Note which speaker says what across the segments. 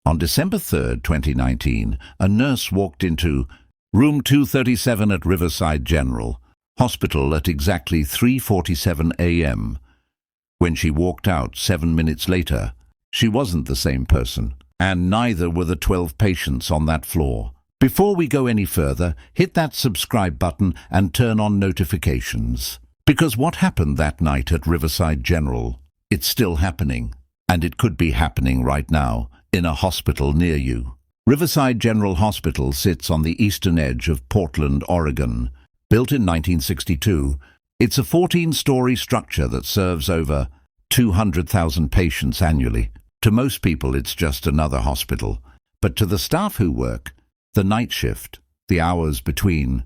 Speaker 1: On December 3, 2019, a nurse walked into room 237 at Riverside General Hospital at exactly 3:47 a.m. When she walked out 7 minutes later, she wasn't the same person, and neither were the 12 patients on that floor. Before we go any further, hit that subscribe button and turn on notifications. Because what happened that night at Riverside General, it's still happening, and it could be happening right now in a hospital near you. Riverside General Hospital sits on the eastern edge of Portland, Oregon. Built in 1962, it's a 14-story structure that serves over 200,000 patients annually. To most people, it's just another hospital. But to the staff who work, the night shift, the hours between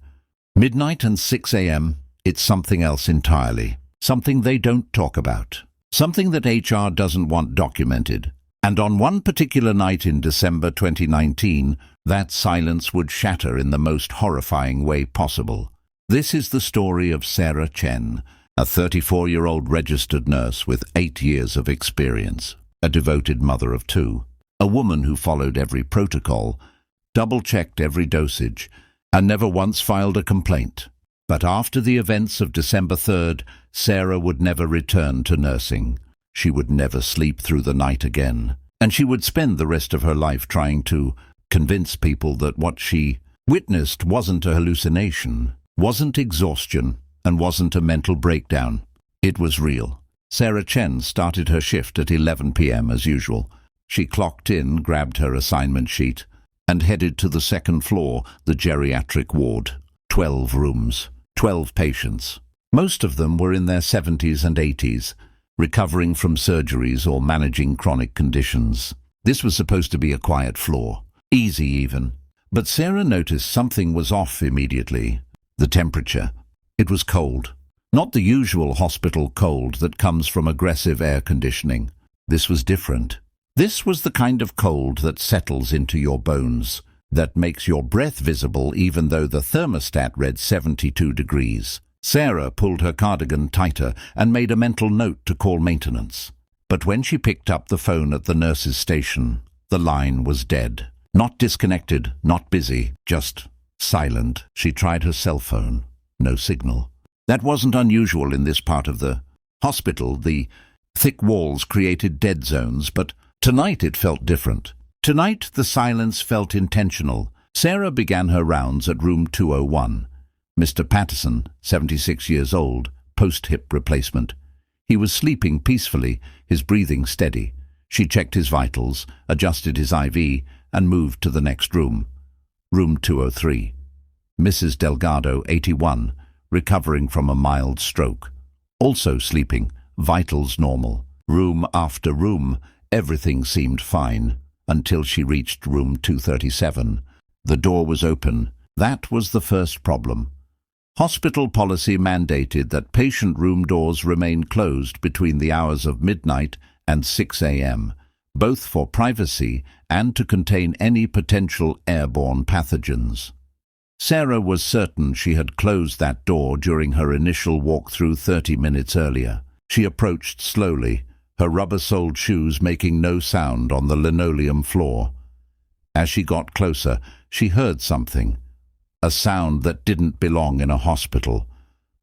Speaker 1: midnight and 6 a.m., it's something else entirely. Something they don't talk about. Something that HR doesn't want documented. And on one particular night in December 2019, that silence would shatter in the most horrifying way possible. This is the story of Sarah Chen, a 34-year-old registered nurse with 8 years of experience, a devoted mother of 2, a woman who followed every protocol, double-checked every dosage, and never once filed a complaint. But after the events of December 3rd, Sarah would never return to nursing. She would never sleep through the night again, and she would spend the rest of her life trying to convince people that what she witnessed wasn't a hallucination, wasn't exhaustion, and wasn't a mental breakdown. It was real. Sarah Chen started her shift at 11 p.m. as usual. She clocked in, grabbed her assignment sheet, and headed to the second floor, the geriatric ward. 12 rooms, 12 patients. Most of them were in their 70s and 80s, recovering from surgeries or managing chronic conditions. This was supposed to be a quiet floor, easy even. But Sarah noticed something was off immediately. The temperature. It was cold. Not the usual hospital cold that comes from aggressive air conditioning. This was different. This was the kind of cold that settles into your bones, that makes your breath visible even though the thermostat read 72 degrees. Sarah pulled her cardigan tighter and made a mental note to call maintenance. But when she picked up the phone at the nurse's station, the line was dead. Not disconnected, not busy, just silent. She tried her cell phone. No signal. That wasn't unusual in this part of the hospital. The thick walls created dead zones, but tonight it felt different. Tonight the silence felt intentional. Sarah began her rounds at room 201. Mr. Patterson, 76 years old, post-hip replacement. He was sleeping peacefully, his breathing steady. She checked his vitals, adjusted his IV, and moved to the next room. Room 203. Mrs. Delgado, 81, recovering from a mild stroke. Also sleeping, vitals normal. Room after room, everything seemed fine, until she reached room 237. The door was open. That was the first problem. Hospital policy mandated that patient room doors remain closed between the hours of midnight and 6 a.m., both for privacy and to contain any potential airborne pathogens. Sarah was certain she had closed that door during her initial walkthrough 30 minutes earlier. She approached slowly, her rubber-soled shoes making no sound on the linoleum floor. As she got closer, she heard something. A sound that didn't belong in a hospital.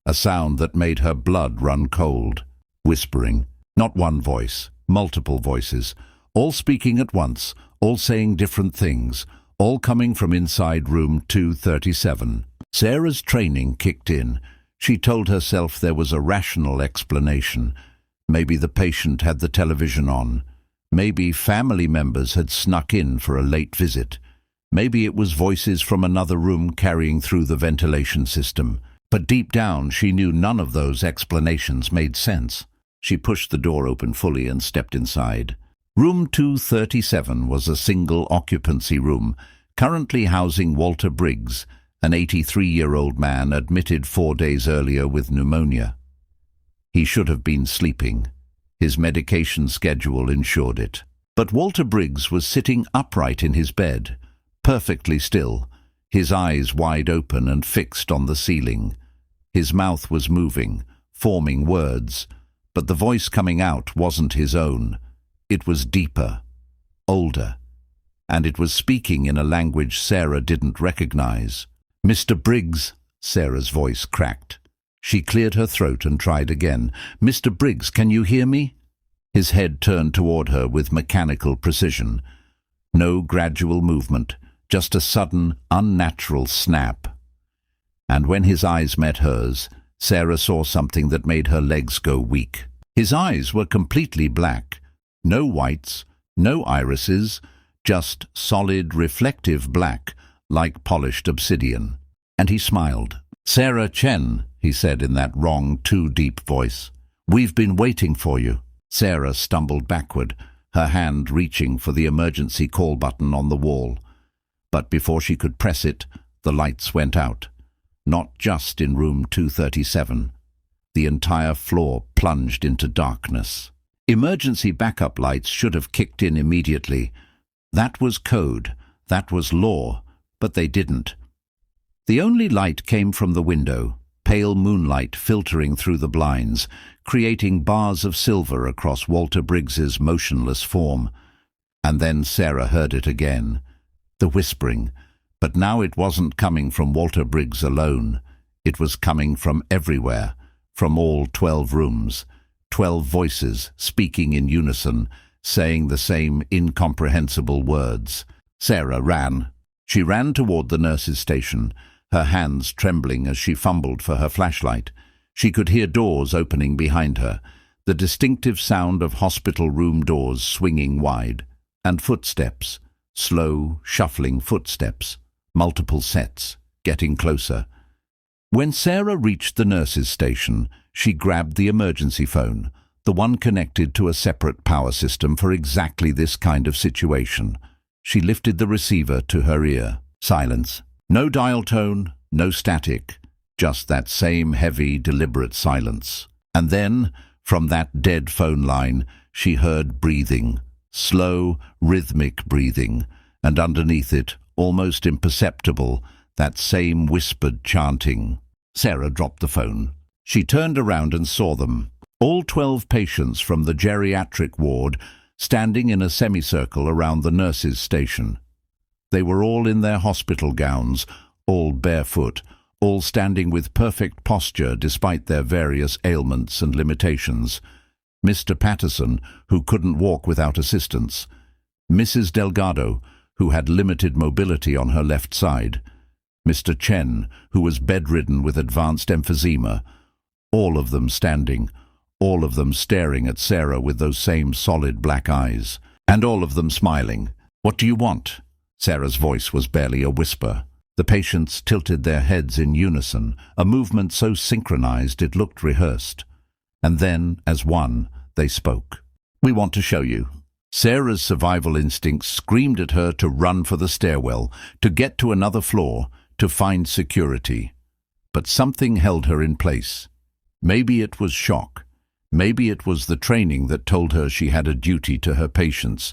Speaker 1: A sound that made her blood run cold. Whispering. Not one voice, multiple voices. All speaking at once, all saying different things, all coming from inside room 237. Sarah's training kicked in. She told herself there was a rational explanation. Maybe the patient had the television on. Maybe family members had snuck in for a late visit. Maybe it was voices from another room carrying through the ventilation system. But deep down, she knew none of those explanations made sense. She pushed the door open fully and stepped inside. Room 237 was a single-occupancy room, currently housing Walter Briggs, an 83-year-old man admitted 4 days earlier with pneumonia. He should have been sleeping. His medication schedule ensured it. But Walter Briggs was sitting upright in his bed, perfectly still, his eyes wide open and fixed on the ceiling. His mouth was moving, forming words, but the voice coming out wasn't his own. It was deeper, older. and it was speaking in a language Sarah didn't recognize. "Mr. Briggs," Sarah's voice cracked. She cleared her throat and tried again. "Mr. Briggs, can you hear me?" His head turned toward her with mechanical precision. No gradual movement, just a sudden, unnatural snap. And when his eyes met hers, Sarah saw something that made her legs go weak. His eyes were completely black. No whites, no irises, just solid, reflective black, like polished obsidian. And he smiled. "Sarah Chen," he said in that wrong, too deep voice. "We've been waiting for you." Sarah stumbled backward, her hand reaching for the emergency call button on the wall. But before she could press it, the lights went out. Not just in room 237. The entire floor plunged into darkness. Emergency backup lights should have kicked in immediately. That was code, that was law, but they didn't. The only light came from the window, pale moonlight filtering through the blinds, creating bars of silver across Walter Briggs's motionless form. And then Sarah heard it again. The whispering. But now it wasn't coming from Walter Briggs alone. It was coming from everywhere, from all 12 rooms. 12 voices speaking in unison, saying the same incomprehensible words. Sarah ran. She ran toward the nurse's station, her hands trembling as she fumbled for her flashlight. She could hear doors opening behind her, the distinctive sound of hospital room doors swinging wide, and footsteps, slow, shuffling footsteps, multiple sets, getting closer. When Sarah reached the nurse's station, she grabbed the emergency phone, the one connected to a separate power system for exactly this kind of situation. She lifted the receiver to her ear. Silence. No dial tone, no static, just that same heavy, deliberate silence. And then, from that dead phone line, she heard breathing, slow, rhythmic breathing, and underneath it, almost imperceptible, that same whispered chanting. Sarah dropped the phone. She turned around and saw them, all 12 patients from the geriatric ward, standing in a semicircle around the nurse's station. They were all in their hospital gowns, all barefoot, all standing with perfect posture despite their various ailments and limitations. Mr. Patterson, who couldn't walk without assistance. Mrs. Delgado, who had limited mobility on her left side. Mr. Chen, who was bedridden with advanced emphysema. All of them standing, all of them staring at Sarah with those same solid black eyes, and all of them smiling. "What do you want?" Sarah's voice was barely a whisper. The patients tilted their heads in unison, a movement so synchronized it looked rehearsed. And then, as one, they spoke. "We want to show you." Sarah's survival instincts screamed at her to run for the stairwell, to get to another floor, to find security. But something held her in place. Maybe it was shock. Maybe it was the training that told her she had a duty to her patients.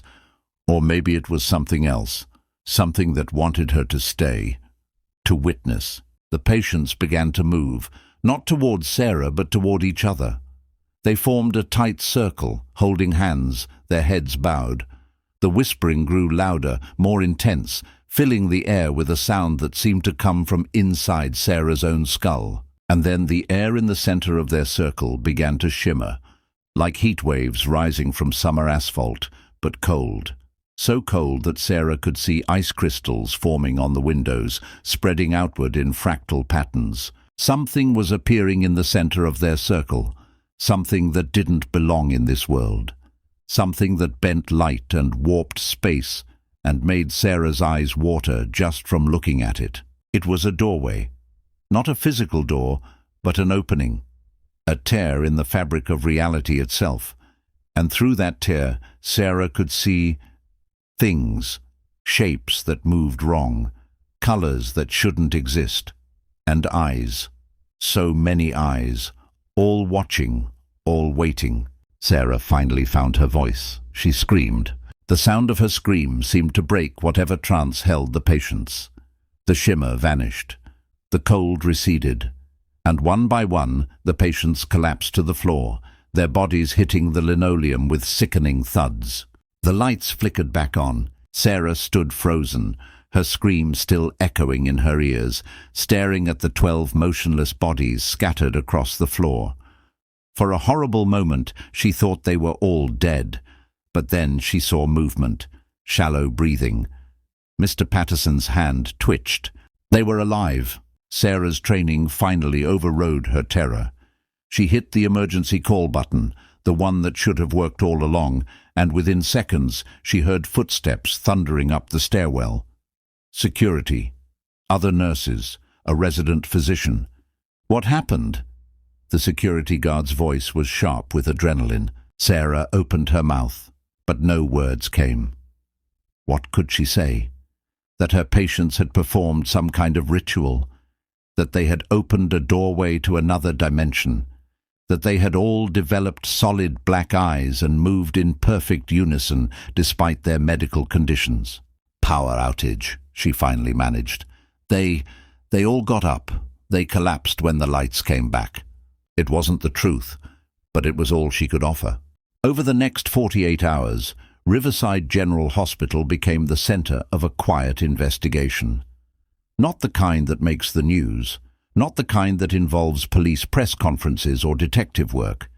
Speaker 1: Or maybe it was something else, something that wanted her to stay, to witness. The patients began to move, not toward Sarah but toward each other. They formed a tight circle, holding hands, their heads bowed. The whispering grew louder, more intense, filling the air with a sound that seemed to come from inside Sarah's own skull. And then the air in the center of their circle began to shimmer, like heat waves rising from summer asphalt, but cold. So cold that Sarah could see ice crystals forming on the windows, spreading outward in fractal patterns. Something was appearing in the center of their circle, something that didn't belong in this world. Something that bent light and warped space and made Sarah's eyes water just from looking at it. It was a doorway. Not a physical door, but an opening. A tear in the fabric of reality itself. And through that tear, Sarah could see things, shapes that moved wrong, colors that shouldn't exist, and eyes. So many eyes, all watching, all waiting. Sarah finally found her voice. She screamed. The sound of her scream seemed to break whatever trance held the patients. The shimmer vanished. The cold receded. And one by one, the patients collapsed to the floor, their bodies hitting the linoleum with sickening thuds. The lights flickered back on. Sarah stood frozen, her scream still echoing in her ears, staring at the 12 motionless bodies scattered across the floor. For a horrible moment she thought they were all dead, but then she saw movement, shallow breathing. Mr. Patterson's hand twitched. They were alive. Sarah's training finally overrode her terror. She hit the emergency call button, the one that should have worked all along, and within seconds she heard footsteps thundering up the stairwell. Security, other nurses, a resident physician. What happened? The security guard's voice was sharp with adrenaline. Sarah opened her mouth, but no words came. What could she say? That her patients had performed some kind of ritual, that they had opened a doorway to another dimension, that they had all developed solid black eyes and moved in perfect unison despite their medical conditions. Power outage, she finally managed. They all got up. They collapsed when the lights came back. It wasn't the truth, but it was all she could offer. Over the next 48 hours, Riverside General Hospital became the center of a quiet investigation. Not the kind that makes the news, not the kind that involves police press conferences or detective work.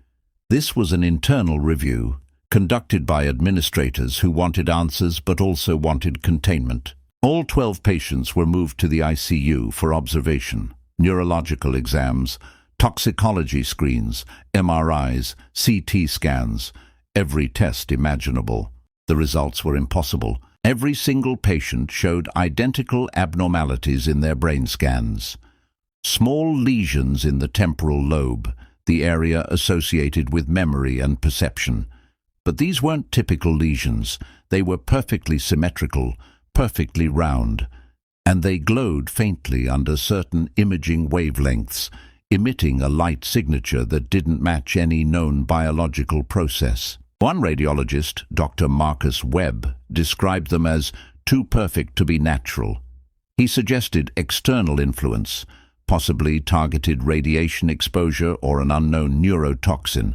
Speaker 1: This was an internal review, conducted by administrators who wanted answers but also wanted containment. All 12 patients were moved to the ICU for observation, neurological exams, toxicology screens, MRIs, CT scans, every test imaginable. The results were impossible. Every single patient showed identical abnormalities in their brain scans. Small lesions in the temporal lobe, the area associated with memory and perception. But these weren't typical lesions. They were perfectly symmetrical, perfectly round, and they glowed faintly under certain imaging wavelengths, emitting a light signature that didn't match any known biological process. One radiologist, Dr. Marcus Webb, described them as too perfect to be natural. He suggested external influence, possibly targeted radiation exposure or an unknown neurotoxin.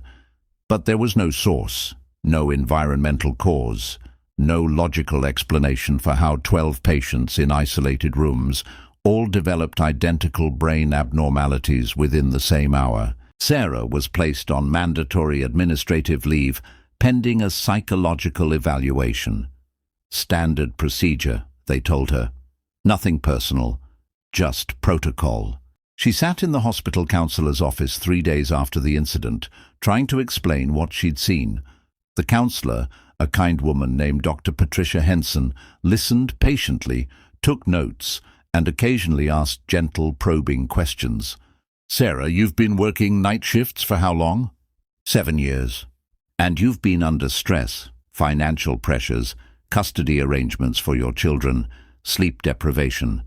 Speaker 1: But there was no source, no environmental cause, no logical explanation for how 12 patients in isolated rooms all developed identical brain abnormalities within the same hour. Sarah was placed on mandatory administrative leave pending a psychological evaluation. Standard procedure, they told her. Nothing personal, just protocol. She sat in the hospital counselor's office 3 days after the incident, trying to explain what she'd seen. The counselor, a kind woman named Dr. Patricia Henson, listened patiently, took notes, and occasionally asked gentle, probing questions. Sarah, you've been working night shifts for how long? 7 years. And you've been under stress, financial pressures, custody arrangements for your children, sleep deprivation.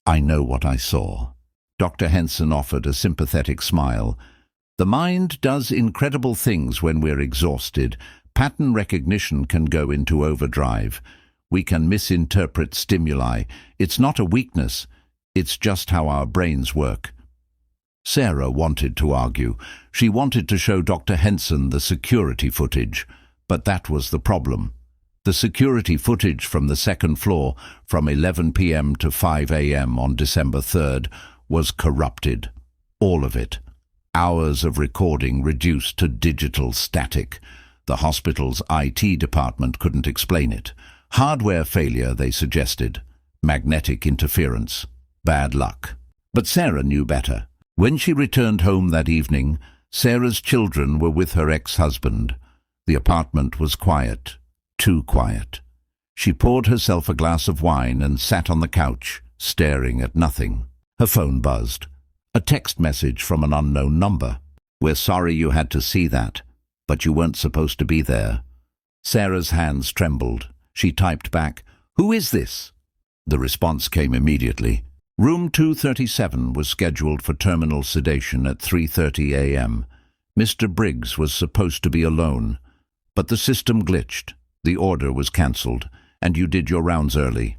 Speaker 1: I know what I saw. Dr. Henson offered a sympathetic smile. The mind does incredible things when we're exhausted. Pattern recognition can go into overdrive. We can misinterpret stimuli. It's not a weakness. It's just how our brains work. Sarah wanted to argue. She wanted to show Dr. Henson the security footage, but that was the problem. The security footage from the second floor from 11 p.m. to 5 a.m. on December 3rd was corrupted. All of it. Hours of recording reduced to digital static. The hospital's IT department couldn't explain it. Hardware failure, they suggested. Magnetic interference. Bad luck. But Sarah knew better. When she returned home that evening, Sarah's children were with her ex-husband. The apartment was quiet, too quiet. She poured herself a glass of wine and sat on the couch, staring at nothing. Her phone buzzed. A text message from an unknown number. "We're sorry you had to see that, but you weren't supposed to be there." Sarah's hands trembled. She typed back, "Who is this?" The response came immediately. Room 237 was scheduled for terminal sedation at 3:30 a.m. Mr. Briggs was supposed to be alone, but the system glitched. The order was cancelled, and you did your rounds early.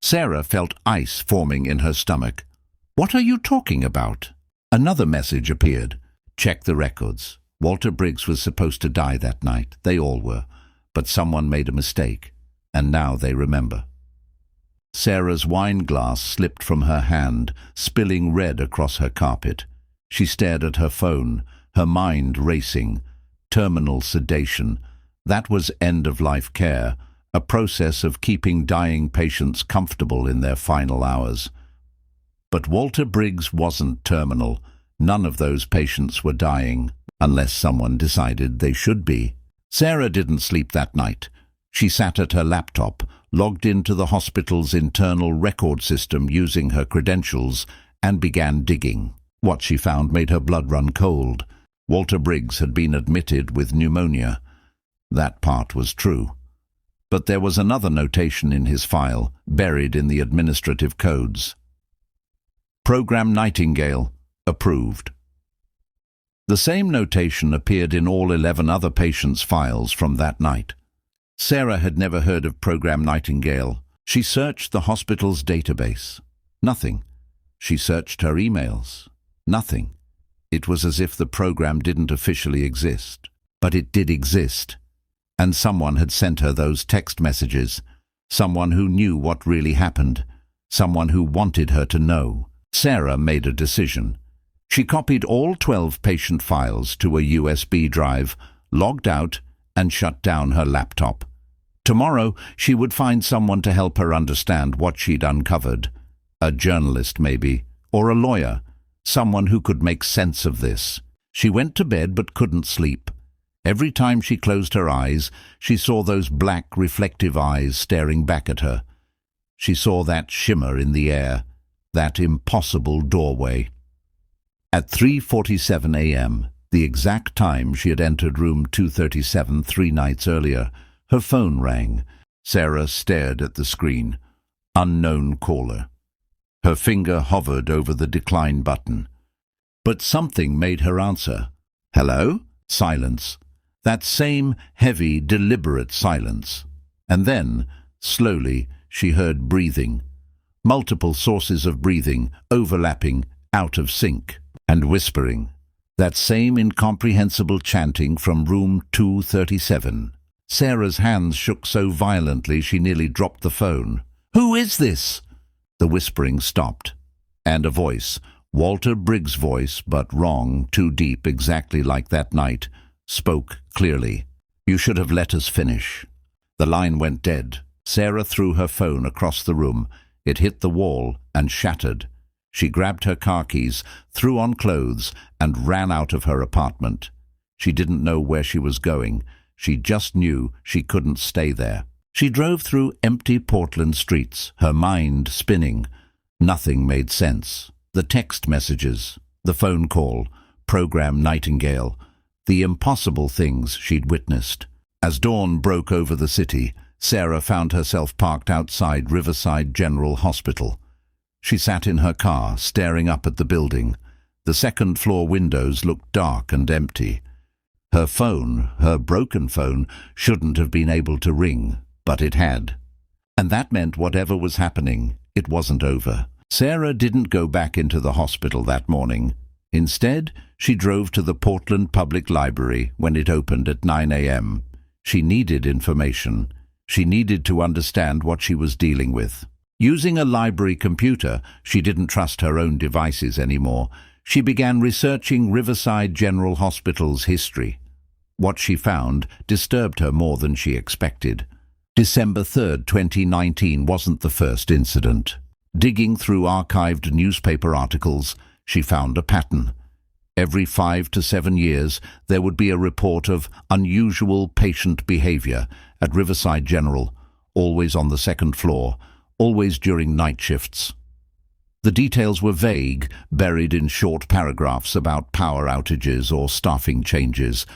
Speaker 1: Sarah felt ice forming in her stomach. "What are you talking about?" Another message appeared. "Check the records. Walter Briggs was supposed to die that night. They all were. But someone made a mistake. and now they remember. Sarah's wine glass slipped from her hand, spilling red across her carpet. She stared at her phone, her mind racing. Terminal sedation. That was end-of-life care, a process of keeping dying patients comfortable in their final hours. But Walter Briggs wasn't terminal. None of those patients were dying, unless someone decided they should be. Sarah didn't sleep that night. She sat at her laptop, logged into the hospital's internal record system using her credentials, and began digging. What she found made her blood run cold. Walter Briggs had been admitted with pneumonia. That part was true. But there was another notation in his file, buried in the administrative codes. Program Nightingale, approved. The same notation appeared in all 11 other patients' files from that night. Sarah had never heard of Program Nightingale. She searched the hospital's database. Nothing. She searched her emails. Nothing. It was as if the program didn't officially exist. But it did exist. And someone had sent her those text messages. Someone who knew what really happened. Someone who wanted her to know. Sarah made a decision. She copied all 12 patient files to a USB drive, logged out, and shut down her laptop. Tomorrow, she would find someone to help her understand what she'd uncovered. A journalist, maybe, or a lawyer. Someone who could make sense of this. She went to bed but couldn't sleep. Every time she closed her eyes, she saw those black, reflective eyes staring back at her. She saw that shimmer in the air, that impossible doorway. At 3:47 a.m., the exact time she had entered room 237 3 nights earlier, her phone rang. Sarah stared at the screen. Unknown caller. Her finger hovered over the decline button. But something made her answer. Hello? Silence. That same heavy, deliberate silence. And then, slowly, she heard breathing. Multiple sources of breathing, overlapping, out of sync. And whispering. That same incomprehensible chanting from room 237. Sarah's hands shook so violently she nearly dropped the phone. Who is this? The whispering stopped. And a voice, Walter Briggs' voice, but wrong, too deep, exactly like that night, spoke clearly. You should have let us finish. The line went dead. Sarah threw her phone across the room. It hit the wall and shattered. She grabbed her car keys, threw on clothes, and ran out of her apartment. She didn't know where she was going. She just knew she couldn't stay there. She drove through empty Portland streets, her mind spinning. Nothing made sense. The text messages, the phone call, Program Nightingale, the impossible things she'd witnessed. As dawn broke over the city, Sarah found herself parked outside Riverside General Hospital. She sat in her car, staring up at the building. The second-floor windows looked dark and empty. Her phone, her broken phone, shouldn't have been able to ring, but it had. And that meant whatever was happening, it wasn't over. Sarah didn't go back into the hospital that morning. Instead, she drove to the Portland Public Library when it opened at 9 a.m. She needed information. She needed to understand what she was dealing with. Using a library computer, she didn't trust her own devices anymore. She began researching Riverside General Hospital's history. What she found disturbed her more than she expected. December 3, 2019 wasn't the first incident. Digging through archived newspaper articles, she found a pattern. Every 5 to 7 years, there would be a report of unusual patient behavior at Riverside General, always on the second floor, always during night shifts. The details were vague, buried in short paragraphs about power outages or staffing changes,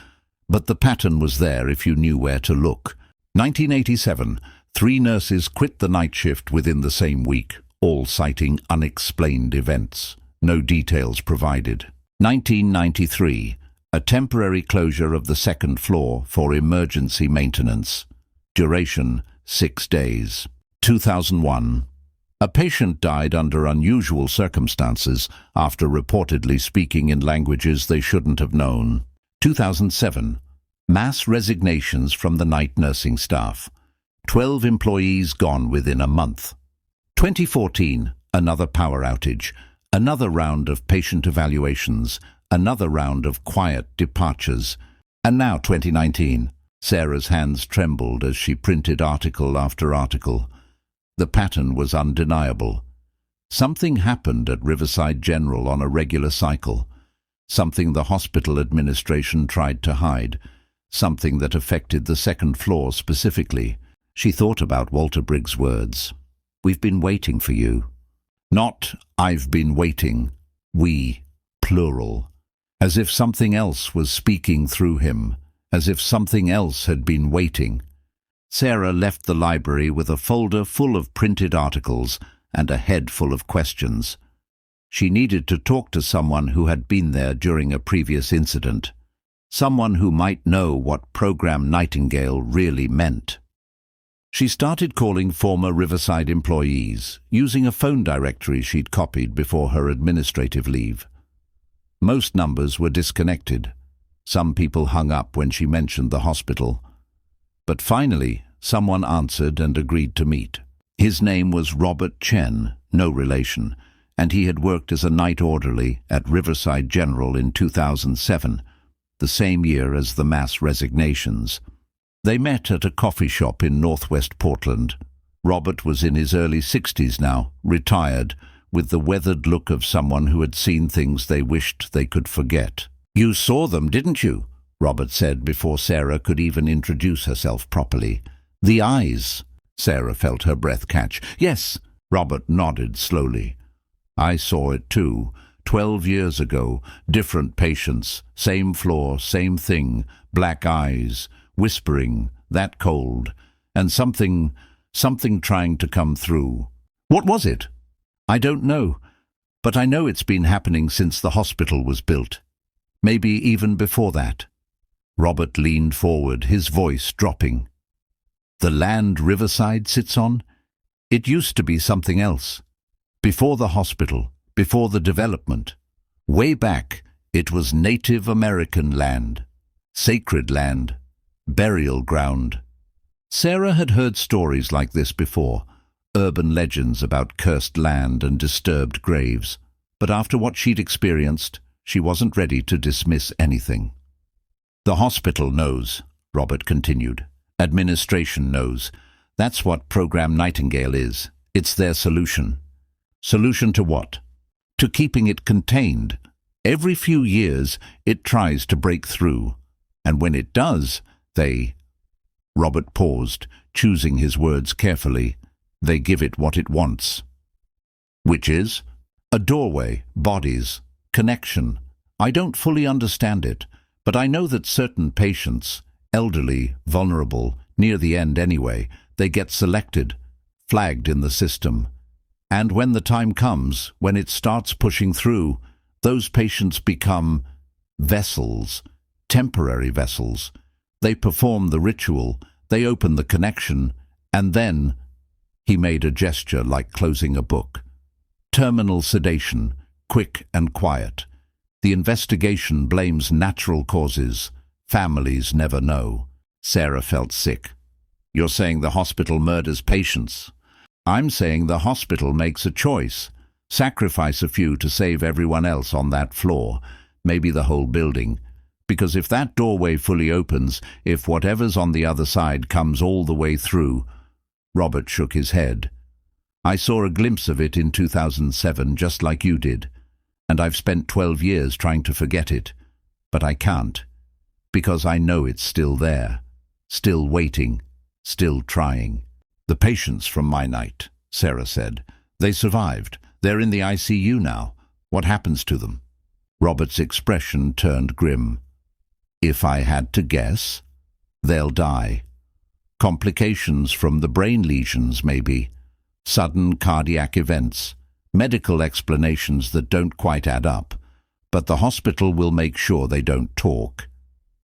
Speaker 1: but the pattern was there if you knew where to look. 1987, 3 nurses quit the night shift within the same week, all citing unexplained events. No details provided. 1993, a temporary closure of the second floor for emergency maintenance. Duration, 6 days. 2001. A patient died under unusual circumstances after reportedly speaking in languages they shouldn't have known. 2007. Mass resignations from the night nursing staff. 12 employees gone within a month. 2014, another power outage, another round of patient evaluations, another round of quiet departures. And now 2019. Sarah's hands trembled as she printed article after article. The pattern was undeniable. Something happened at Riverside General on a regular cycle. Something the hospital administration tried to hide. Something that affected the second floor specifically. She thought about Walter Briggs' words. "We've been waiting for you." Not "I've been waiting," we, plural. As if something else was speaking through him. As if something else had been waiting. Sarah left the library with a folder full of printed articles and a head full of questions. She needed to talk to someone who had been there during a previous incident. Someone who might know what Program Nightingale really meant. She started calling former Riverside employees, using a phone directory she'd copied before her administrative leave. Most numbers were disconnected. Some people hung up when she mentioned the hospital. But finally, someone answered and agreed to meet. His name was Robert Chen, no relation, and he had worked as a night orderly at Riverside General in 2007, the same year as the mass resignations. They met at a coffee shop in northwest Portland. Robert was in his early 60s now, retired, with the weathered look of someone who had seen things they wished they could forget. "You saw them, didn't you?" Robert said before Sarah could even introduce herself properly. "The eyes." Sarah felt her breath catch. "Yes," Robert nodded slowly. "I saw it too. 12 years ago. Different patients. Same floor, same thing. Black eyes. Whispering. That cold. And something trying to come through." "What was it?" "I don't know. But I know it's been happening since the hospital was built. Maybe even before that." Robert leaned forward, his voice dropping. "The land Riverside sits on? It used to be something else. Before the hospital, before the development. Way back, it was Native American land. Sacred land. Burial ground." Sarah had heard stories like this before, urban legends about cursed land and disturbed graves. But after what she'd experienced, she wasn't ready to dismiss anything. "The hospital knows," Robert continued. "Administration knows. That's what Program Nightingale is. It's their solution." "Solution to what?" "To keeping it contained. Every few years, it tries to break through. And when it does, they—" Robert paused, choosing his words carefully. "They give it what it wants." "Which is?" "A doorway, bodies, connection. I don't fully understand it, but I know that certain patients, elderly, vulnerable, near the end anyway, they get selected, flagged in the system. And when the time comes, when it starts pushing through, those patients become vessels, temporary vessels. They perform the ritual, they open the connection, and then—" He made a gesture like closing a book. "Terminal sedation, quick and quiet. The investigation blames natural causes. Families never know." Sarah felt sick. "You're saying the hospital murders patients?" "I'm saying the hospital makes a choice. Sacrifice a few to save everyone else on that floor, maybe the whole building. Because if that doorway fully opens, if whatever's on the other side comes all the way through—" Robert shook his head. "I saw a glimpse of it in 2007, just like you did. And I've spent 12 years trying to forget it. But I can't. Because I know it's still there. Still waiting. Still trying." "The patients from my night," Sarah said. "They survived. They're in the ICU now. What happens to them?" Robert's expression turned grim. "If I had to guess, they'll die. Complications from the brain lesions, maybe. Sudden cardiac events. Medical explanations that don't quite add up. But the hospital will make sure they don't talk.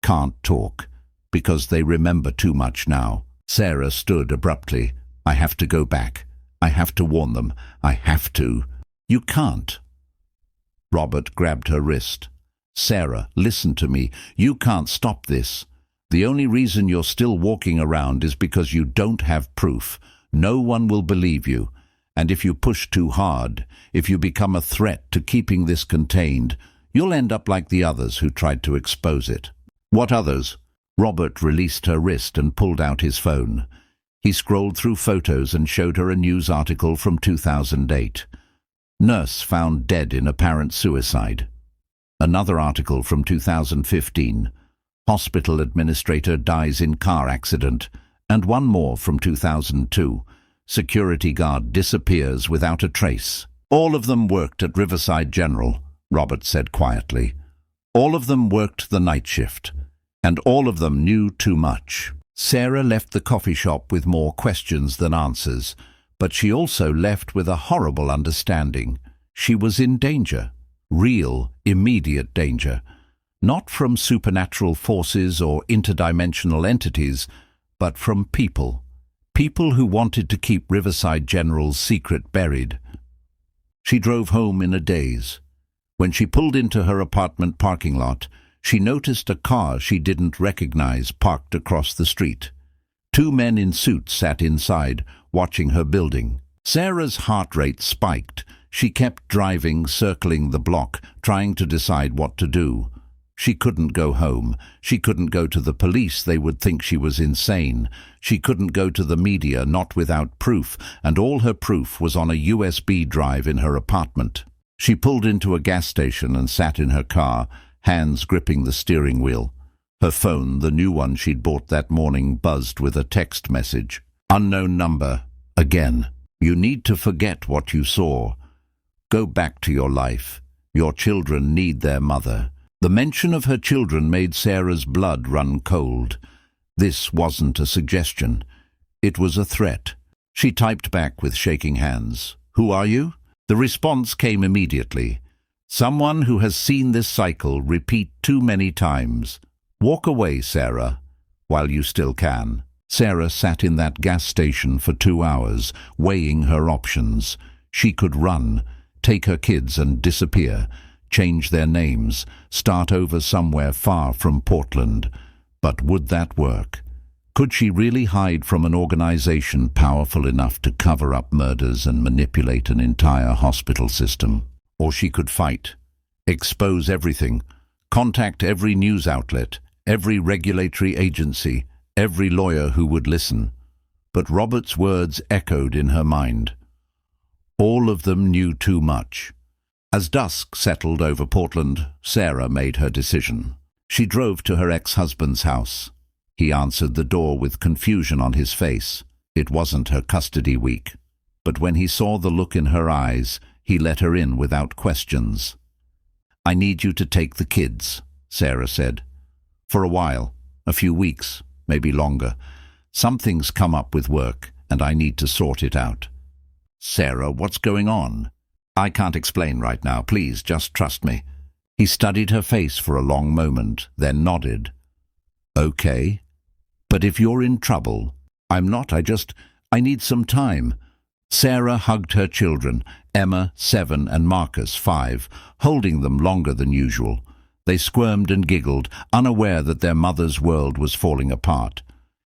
Speaker 1: Can't talk. Because they remember too much now." Sarah stood abruptly. "I have to go back. I have to warn them. I have to." "You can't." Robert grabbed her wrist. "Sarah, listen to me. You can't stop this. The only reason you're still walking around is because you don't have proof. No one will believe you. And if you push too hard, if you become a threat to keeping this contained, you'll end up like the others who tried to expose it." "What others?" Robert released her wrist and pulled out his phone. He scrolled through photos and showed her a news article from 2008. Nurse found dead in apparent suicide. Another article from 2015. Hospital administrator dies in car accident. And one more from 2002. Security guard disappears without a trace. "All of them worked at Riverside General," Robert said quietly. "All of them worked the night shift. And all of them knew too much." Sarah left the coffee shop with more questions than answers, but she also left with a horrible understanding. She was in danger. Real, immediate danger. Not from supernatural forces or interdimensional entities, but from people. People who wanted to keep Riverside General's secret buried. She drove home in a daze. When she pulled into her apartment parking lot, she noticed a car she didn't recognize parked across the street. Two men in suits sat inside, watching her building. Sarah's heart rate spiked. She kept driving, circling the block, trying to decide what to do. She couldn't go home. She couldn't go to the police. They would think she was insane. She couldn't go to the media, not without proof, and all her proof was on a USB drive in her apartment. She pulled into a gas station and sat in her car, hands gripping the steering wheel. Her phone, the new one she'd bought that morning, buzzed with a text message. "Unknown number. Again. You need to forget what you saw. Go back to your life. Your children need their mother." The mention of her children made Sarah's blood run cold. This wasn't a suggestion. It was a threat. She typed back with shaking hands. "Who are you?" The response came immediately. "Someone who has seen this cycle repeat too many times. Walk away, Sarah, while you still can." Sarah sat in that gas station for 2 hours, weighing her options. She could run, take her kids and disappear, change their names, start over somewhere far from Portland. But would that work? Could she really hide from an organization powerful enough to cover up murders and manipulate an entire hospital system? Or she could fight, expose everything, contact every news outlet, every regulatory agency, every lawyer who would listen. But Robert's words echoed in her mind. All of them knew too much. As dusk settled over Portland, Sarah made her decision. She drove to her ex-husband's house. He answered the door with confusion on his face. It wasn't her custody week. But when he saw the look in her eyes, he let her in without questions. "I need you to take the kids," Sarah said. "For a while, a few weeks, maybe longer. Something's come up with work, and I need to sort it out." "Sarah, what's going on?" "I can't explain right now. Please, just trust me." He studied her face for a long moment, then nodded. "Okay. But if you're in trouble..." "I'm not. I need some time." Sarah hugged her children, Emma, 7, and Marcus, 5, holding them longer than usual. They squirmed and giggled, unaware that their mother's world was falling apart.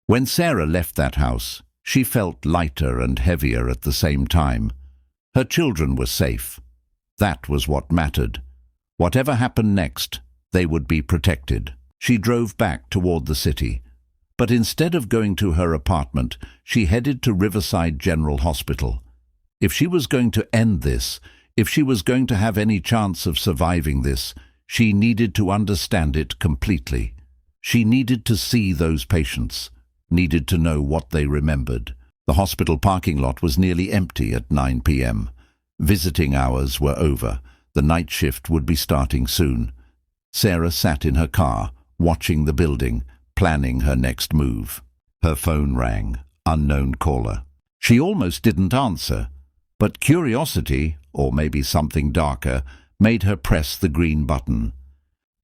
Speaker 1: When Sarah left that house, she felt lighter and heavier at the same time. Her children were safe. That was what mattered. Whatever happened next, they would be protected. She drove back toward the city. But instead of going to her apartment, she headed to Riverside General Hospital. If she was going to end this, if she was going to have any chance of surviving this, she needed to understand it completely. She needed to see those patients, needed to know what they remembered. The hospital parking lot was nearly empty at 9 p.m. Visiting hours were over. The night shift would be starting soon. Sarah sat in her car, watching the building, planning her next move. Her phone rang. Unknown caller. She almost didn't answer, but curiosity, or maybe something darker, made her press the green button.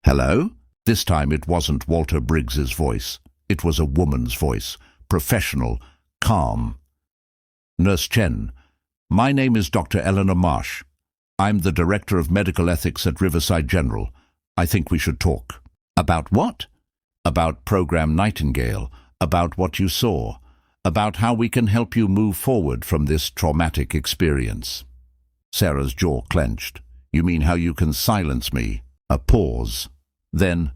Speaker 1: "Hello?" This time it wasn't Walter Briggs's voice. It was a woman's voice, professional, calm. "Nurse Chen, my name is Dr. Eleanor Marsh. I'm the Director of Medical Ethics at Riverside General. I think we should talk." "About what?" about Program Nightingale, about what you saw, about how we can help you move forward from this traumatic experience. Sarah's jaw clenched. You mean how you can silence me? A pause. Then,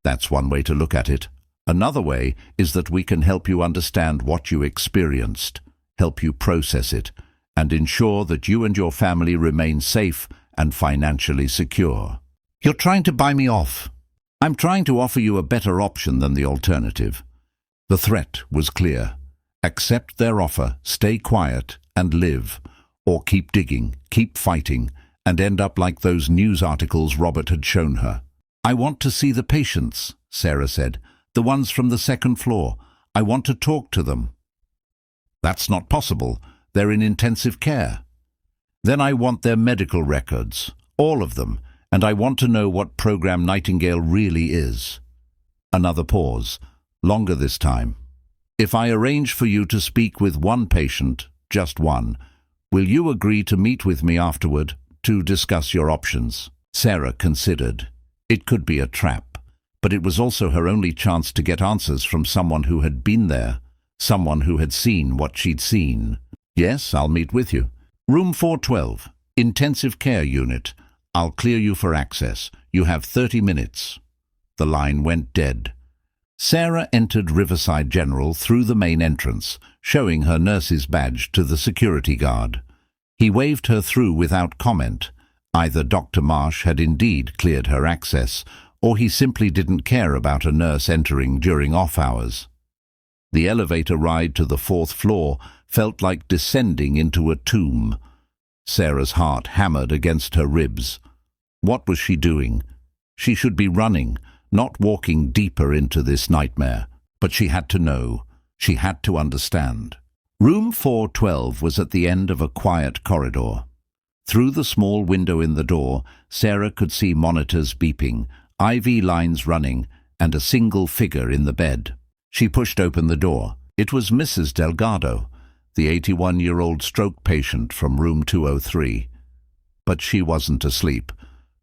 Speaker 1: that's one way to look at it. Another way is that we can help you understand what you experienced, help you process it, and ensure that you and your family remain safe and financially secure. You're trying to buy me off. I'm trying to offer you a better option than the alternative. The threat was clear. Accept their offer, stay quiet, and live, or keep digging, keep fighting, and end up like those news articles Robert had shown her. I want to see the patients, Sarah said, the ones from the second floor. I want to talk to them. That's not possible. They're in intensive care. Then I want their medical records, all of them, and I want to know what Program Nightingale really is. Another pause, longer this time. If I arrange for you to speak with one patient, just one, will you agree to meet with me afterward to discuss your options? Sarah considered. It could be a trap, but it was also her only chance to get answers from someone who had been there, someone who had seen what she'd seen. Yes, I'll meet with you. Room 412, intensive care unit. I'll clear you for access. You have 30 minutes. The line went dead. Sarah entered Riverside General through the main entrance, showing her nurse's badge to the security guard. He waved her through without comment. Either Dr. Marsh had indeed cleared her access, or he simply didn't care about a nurse entering during off hours. The elevator ride to the 4th floor felt like descending into a tomb. Sarah's heart hammered against her ribs. What was she doing? She should be running, not walking deeper into this nightmare. But she had to know. She had to understand. Room 412 was at the end of a quiet corridor. Through the small window in the door, Sarah could see monitors beeping, IV lines running, and a single figure in the bed. She pushed open the door. It was Mrs. Delgado, the 81-year-old stroke patient from room 203. But she wasn't asleep.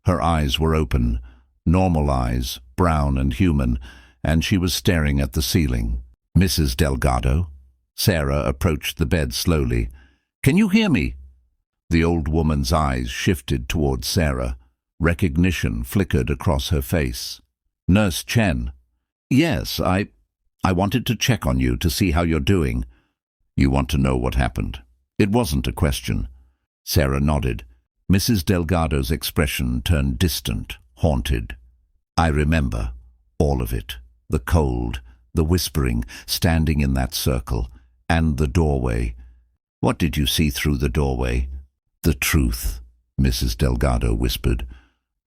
Speaker 1: Her eyes were open, normal eyes, brown and human, and she was staring at the ceiling. Mrs. Delgado? Sarah approached the bed slowly. Can you hear me? The old woman's eyes shifted towards Sarah. Recognition flickered across her face. Nurse Chen. Yes, I wanted to check on you to see how you're doing. You want to know what happened? It wasn't a question. Sarah nodded. Mrs. Delgado's expression turned distant, haunted. I remember all of it. The cold, the whispering, standing in that circle, and the doorway. What did you see through the doorway? The truth, Mrs. Delgado whispered,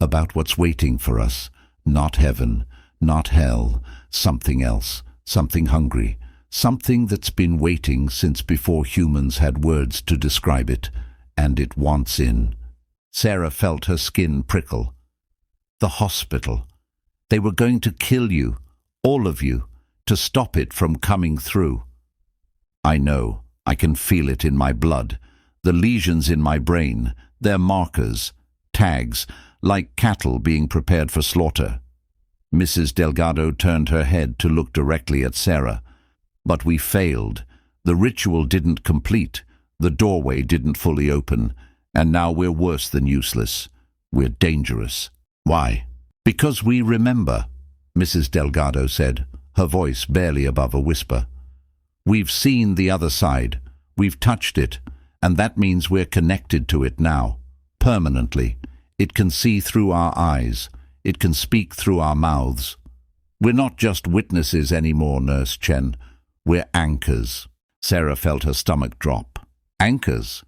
Speaker 1: about what's waiting for us. Not heaven, not hell, something else, something hungry, something that's been waiting since before humans had words to describe it, and it wants in. Sarah felt her skin prickle. The hospital. They were going to kill you, all of you, to stop it from coming through. I know, I can feel it in my blood. The lesions in my brain, they're markers, tags, like cattle being prepared for slaughter. Mrs. Delgado turned her head to look directly at Sarah. But we failed. The ritual didn't complete. The doorway didn't fully open. And now we're worse than useless. We're dangerous. Why? Because we remember, Mrs. Delgado said, her voice barely above a whisper. We've seen the other side. We've touched it. And that means we're connected to it now. Permanently. It can see through our eyes. It can speak through our mouths. We're not just witnesses anymore, Nurse Chen. We're anchors. Sarah felt her stomach drop. Anchors?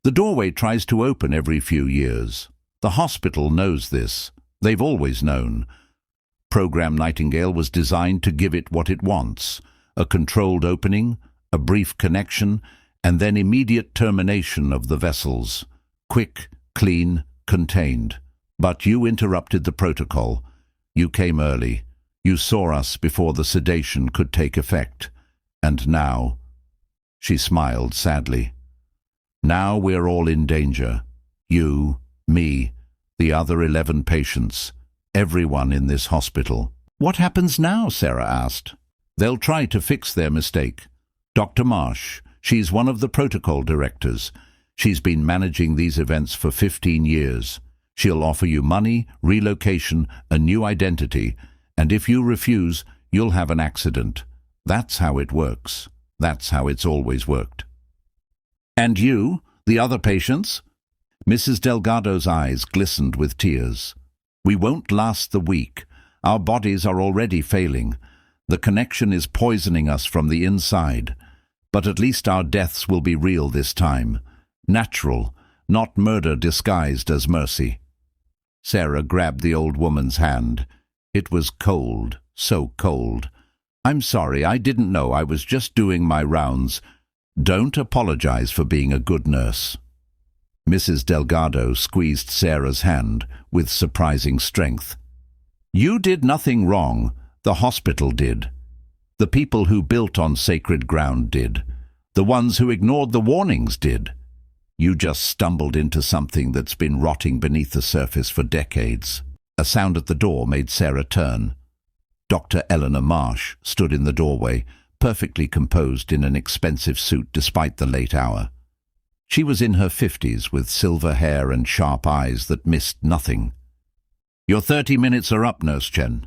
Speaker 1: The doorway tries to open every few years. The hospital knows this. They've always known. Program Nightingale was designed to give it what it wants. A controlled opening, a brief connection, and then immediate termination of the vessels. Quick, clean, contained. But you interrupted the protocol. You came early. You saw us before the sedation could take effect. And now... She smiled sadly. Now we're all in danger. You, me, the other 11 patients, everyone in this hospital. "What happens now?" Sarah asked. "They'll try to fix their mistake. Dr. Marsh, she's one of the protocol directors. She's been managing these events for 15 years. She'll offer you money, relocation, a new identity, and if you refuse, you'll have an accident. That's how it works. That's how it's always worked." "And you, the other patients?" Mrs. Delgado's eyes glistened with tears. "We won't last the week. Our bodies are already failing. The connection is poisoning us from the inside. But at least our deaths will be real this time. Natural, not murder disguised as mercy." Sarah grabbed the old woman's hand. It was cold, so cold. "I'm sorry, I didn't know. I was just doing my rounds. Don't apologize for being a good nurse." Mrs. Delgado squeezed Sarah's hand with surprising strength. "You did nothing wrong. The hospital did. The people who built on sacred ground did. The ones who ignored the warnings did. You just stumbled into something that's been rotting beneath the surface for decades." A sound at the door made Sarah turn. Dr. Eleanor Marsh stood in the doorway, perfectly composed in an expensive suit despite the late hour. She was in her 50s with silver hair and sharp eyes that missed nothing. "Your 30 minutes are up, Nurse Chen."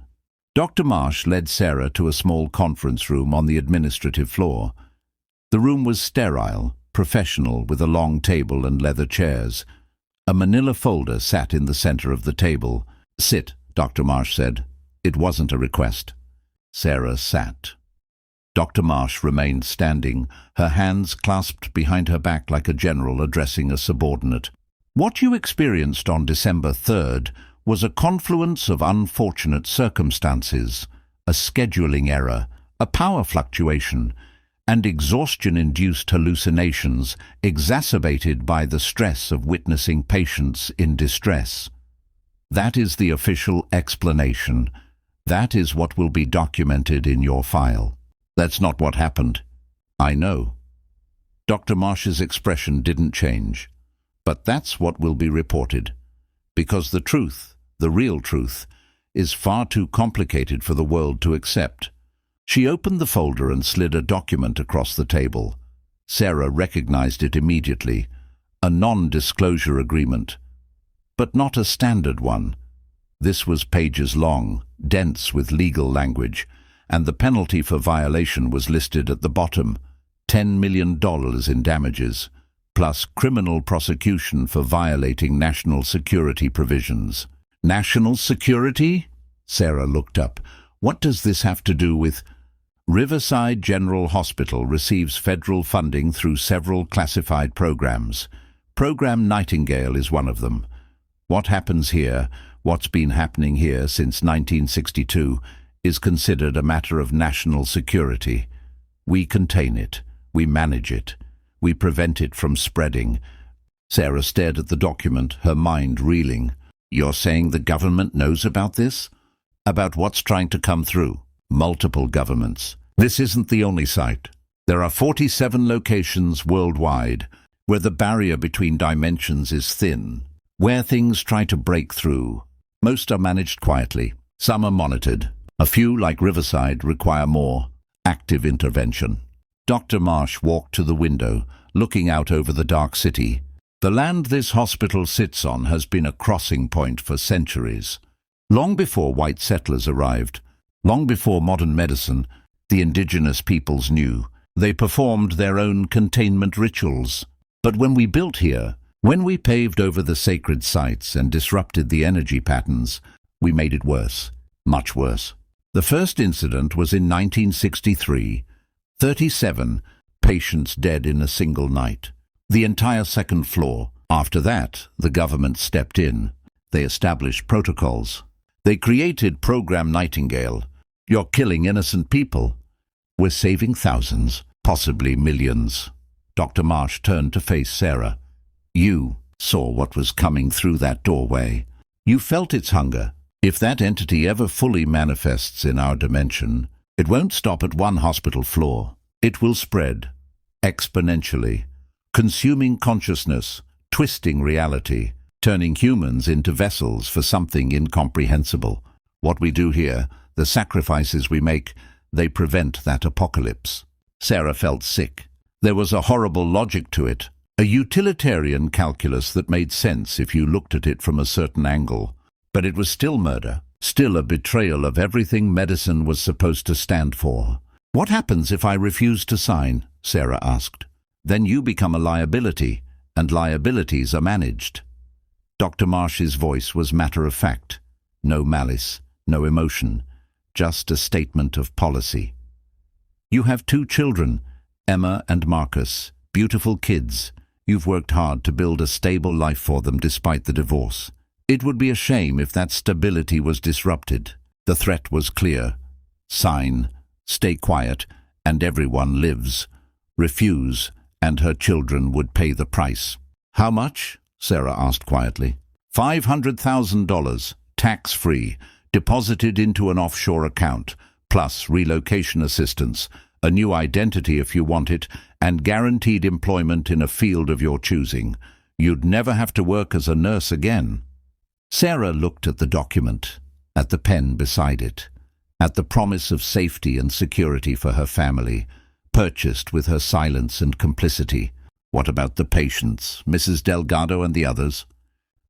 Speaker 1: Dr. Marsh led Sarah to a small conference room on the administrative floor. The room was sterile, professional, with a long table and leather chairs. A manila folder sat in the center of the table. "Sit," Dr. Marsh said. It wasn't a request. Sarah sat. Dr. Marsh remained standing, her hands clasped behind her back like a general addressing a subordinate. "What you experienced on December 3rd was a confluence of unfortunate circumstances, a scheduling error, a power fluctuation, and exhaustion-induced hallucinations exacerbated by the stress of witnessing patients in distress. That is the official explanation. That is what will be documented in your file." "That's not what happened." "I know." Dr. Marsh's expression didn't change. "But that's what will be reported. Because the truth, the real truth, is far too complicated for the world to accept." She opened the folder and slid a document across the table. Sarah recognized it immediately. A non-disclosure agreement. But not a standard one. This was pages long, dense with legal language, and the penalty for violation was listed at the bottom, $10 million in damages, plus criminal prosecution for violating national security provisions. "National security?" Sarah looked up. "What does this have to do with—" "Riverside General Hospital receives federal funding through several classified programs. Program Nightingale is one of them. What happens here, what's been happening here since 1962, is considered a matter of national security. We contain it. We manage it. We prevent it from spreading." Sarah stared at the document, her mind reeling. "You're saying the government knows about this? About what's trying to come through?" "Multiple governments. This isn't the only site. There are 47 locations worldwide where the barrier between dimensions is thin, where things try to break through. Most are managed quietly. Some are monitored. A few, like Riverside, require more active intervention." Dr. Marsh walked to the window, looking out over the dark city. "The land this hospital sits on has been a crossing point for centuries. Long before white settlers arrived, long before modern medicine, the indigenous peoples knew. They performed their own containment rituals. But when we built here, when we paved over the sacred sites and disrupted the energy patterns, we made it worse, much worse. The first incident was in 1963. 37 patients dead in a single night. The entire second floor. After that, the government stepped in. They established protocols. They created Program Nightingale. You're killing innocent people. We're saving thousands, possibly millions." Dr. Marsh turned to face Sarah. "You saw what was coming through that doorway. You felt its hunger. If that entity ever fully manifests in our dimension, it won't stop at one hospital floor. It will spread, exponentially, consuming consciousness, twisting reality, turning humans into vessels for something incomprehensible. What we do here, the sacrifices we make, they prevent that apocalypse. Sarah felt sick. There was a horrible logic to it, a utilitarian calculus that made sense if you looked at it from a certain angle. But it was still murder, still a betrayal of everything medicine was supposed to stand for. "What happens if I refuse to sign?" Sarah asked. "Then you become a liability, and liabilities are managed." Dr. Marsh's voice was matter-of-fact. No malice, no emotion, just a statement of policy. "You have 2 children, Emma and Marcus, beautiful kids. You've worked hard to build a stable life for them despite the divorce. It would be a shame if that stability was disrupted." The threat was clear. Sign, stay quiet, and everyone lives. Refuse, and her children would pay the price. "How much?" Sarah asked quietly. $500,000, tax-free, deposited into an offshore account, plus relocation assistance, a new identity if you want it, and guaranteed employment in a field of your choosing. You'd never have to work as a nurse again. Sarah looked at the document, at the pen beside it, at the promise of safety and security for her family, purchased with her silence and complicity. What about the patients, Mrs. Delgado and the others?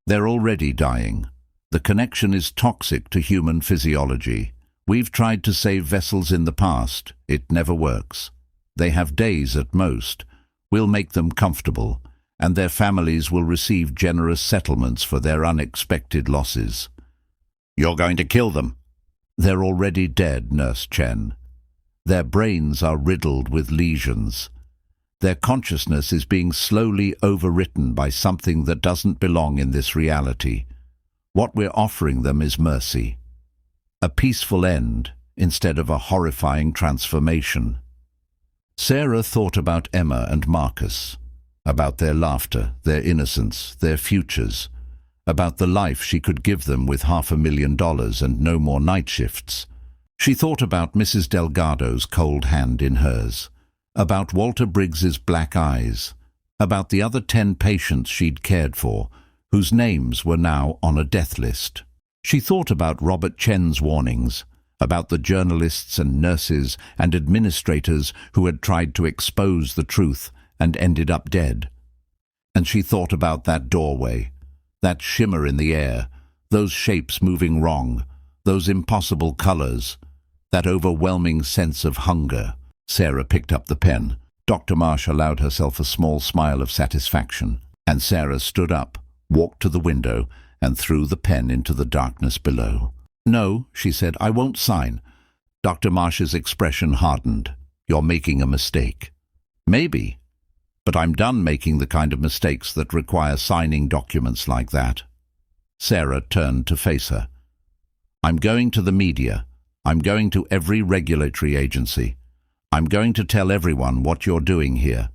Speaker 1: They're already dying. The connection is toxic to human physiology. We've tried to save vessels in the past. It never works. They have days at most. We'll make them comfortable, and their families will receive generous settlements for their unexpected losses. "You're going to kill them." "They're already dead, Nurse Chen. Their brains are riddled with lesions. Their consciousness is being slowly overwritten by something that doesn't belong in this reality. What we're offering them is mercy. A peaceful end instead of a horrifying transformation." Sarah thought about Emma and Marcus, about their laughter, their innocence, their futures, about the life she could give them with $500,000 and no more night shifts. She thought about Mrs. Delgado's cold hand in hers, about Walter Briggs's black eyes, about the other 10 patients she'd cared for, whose names were now on a death list. She thought about Robert Chen's warnings, about the journalists and nurses and administrators who had tried to expose the truth and ended up dead. And she thought about that doorway, that shimmer in the air, those shapes moving wrong, those impossible colors, that overwhelming sense of hunger. Sarah picked up the pen. Dr. Marsh allowed herself a small smile of satisfaction, and Sarah stood up, walked to the window, and threw the pen into the darkness below. "No," she said, "I won't sign." Dr. Marsh's expression hardened. "You're making a mistake." "Maybe. But I'm done making the kind of mistakes that require signing documents like that." Sarah turned to face her. "I'm going to the media. I'm going to every regulatory agency. I'm going to tell everyone what you're doing here.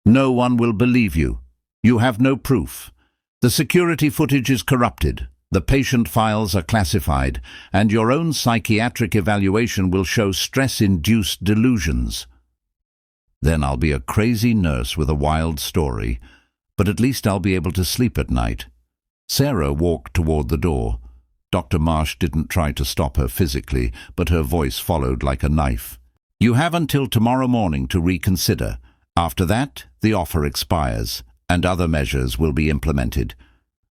Speaker 1: No one will believe you. You have no proof. The security footage is corrupted. The patient files are classified, and your own psychiatric evaluation will show stress-induced delusions. Then I'll be a crazy nurse with a wild story, but at least I'll be able to sleep at night." Sarah walked toward the door. Dr. Marsh didn't try to stop her physically, but her voice followed like a knife. "You have until tomorrow morning to reconsider. After that, the offer expires, and other measures will be implemented."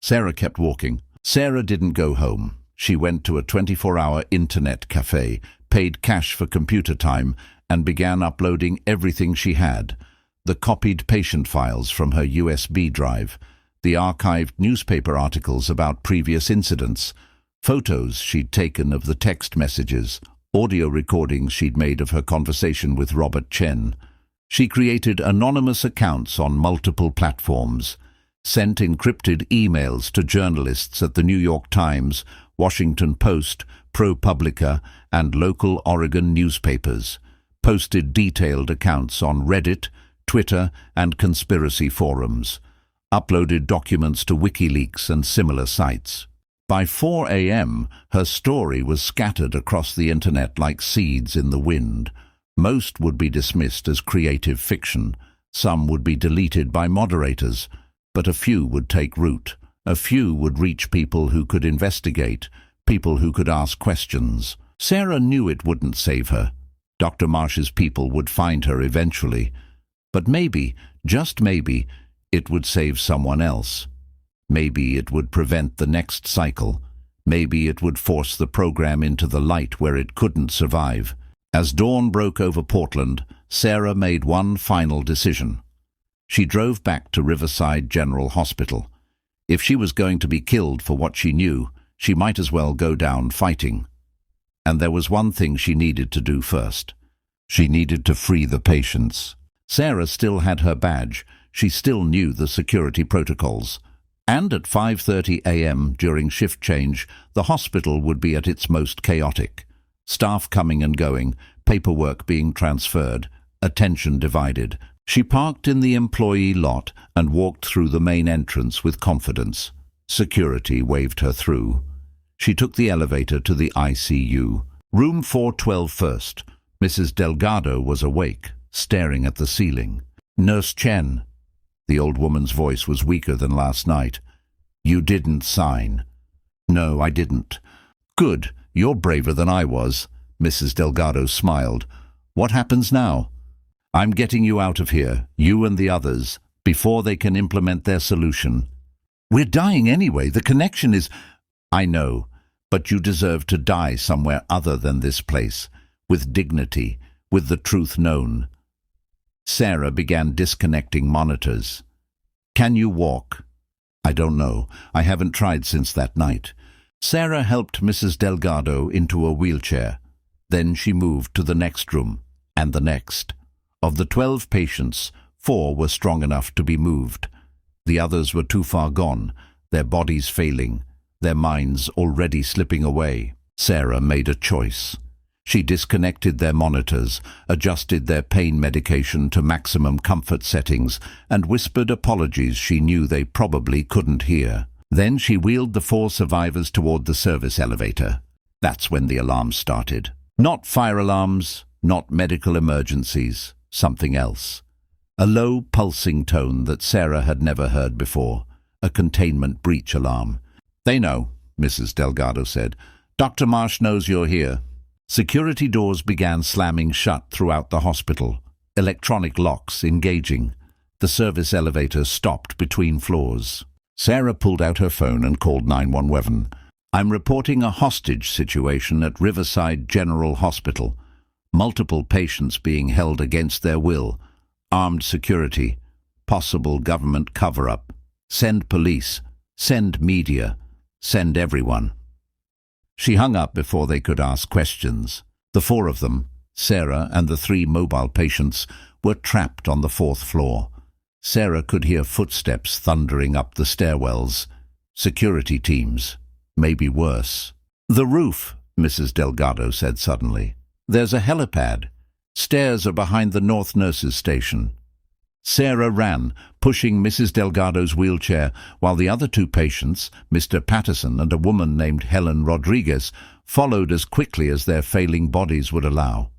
Speaker 1: Sarah kept walking. Sarah didn't go home. She went to a 24-hour internet cafe, paid cash for computer time, and began uploading everything she had: the copied patient files from her USB drive, the archived newspaper articles about previous incidents, photos she'd taken of the text messages, audio recordings she'd made of her conversation with Robert Chen. She created anonymous accounts on multiple platforms, sent encrypted emails to journalists at the New York Times, Washington Post, ProPublica, and local Oregon newspapers, posted detailed accounts on Reddit, Twitter, and conspiracy forums, uploaded documents to WikiLeaks and similar sites. By 4 a.m., her story was scattered across the internet like seeds in the wind. Most would be dismissed as creative fiction. Some would be deleted by moderators, but a few would take root. A few would reach people who could investigate, people who could ask questions. Sarah knew it wouldn't save her. Dr. Marsh's people would find her eventually. But maybe, just maybe, it would save someone else. Maybe it would prevent the next cycle. Maybe it would force the program into the light where it couldn't survive. As dawn broke over Portland, Sarah made one final decision. She drove back to Riverside General Hospital. If she was going to be killed for what she knew, she might as well go down fighting. And there was one thing she needed to do first. She needed to free the patients. Sarah still had her badge. She still knew the security protocols. And at 5:30 a.m. during shift change, the hospital would be at its most chaotic. Staff coming and going, paperwork being transferred, attention divided. She parked in the employee lot and walked through the main entrance with confidence. Security waved her through. She took the elevator to the ICU. Room 412 first. Mrs. Delgado was awake, staring at the ceiling. "Nurse Chen." The old woman's voice was weaker than last night. "You didn't sign." "No, I didn't." "Good. You're braver than I was." Mrs. Delgado smiled. "What happens now?" "I'm getting you out of here, you and the others, before they can implement their solution." "We're dying anyway. The connection is—" "I know, but you deserve to die somewhere other than this place, with dignity, with the truth known." Sarah began disconnecting monitors. "Can you walk?" "I don't know. I haven't tried since that night." Sarah helped Mrs. Delgado into a wheelchair. Then she moved to the next room, and the next. Of the 12 patients, 4 were strong enough to be moved. The others were too far gone, their bodies failing, their minds already slipping away. Sarah made a choice. She disconnected their monitors, adjusted their pain medication to maximum comfort settings, and whispered apologies she knew they probably couldn't hear. Then she wheeled the 4 survivors toward the service elevator. That's when the alarms started. Not fire alarms, not medical emergencies, something else. A low, pulsing tone that Sarah had never heard before. A containment breach alarm. "They know," Mrs. Delgado said. "Dr. Marsh knows you're here." Security doors began slamming shut throughout the hospital, electronic locks engaging. The service elevator stopped between floors. Sarah pulled out her phone and called 911. "I'm reporting a hostage situation at Riverside General Hospital. Multiple patients being held against their will. Armed security. Possible government cover-up. Send police. Send media. Send everyone." She hung up before they could ask questions. The 4 of them, Sarah and the 3 mobile patients, were trapped on the 4th floor. Sarah could hear footsteps thundering up the stairwells. Security teams. Maybe worse. "The roof," Mrs. Delgado said suddenly. "There's a helipad. Stairs are behind the North Nurses Station." Sarah ran, pushing Mrs. Delgado's wheelchair, while the other 2 patients, Mr. Patterson and a woman named Helen Rodriguez, followed as quickly as their failing bodies would allow.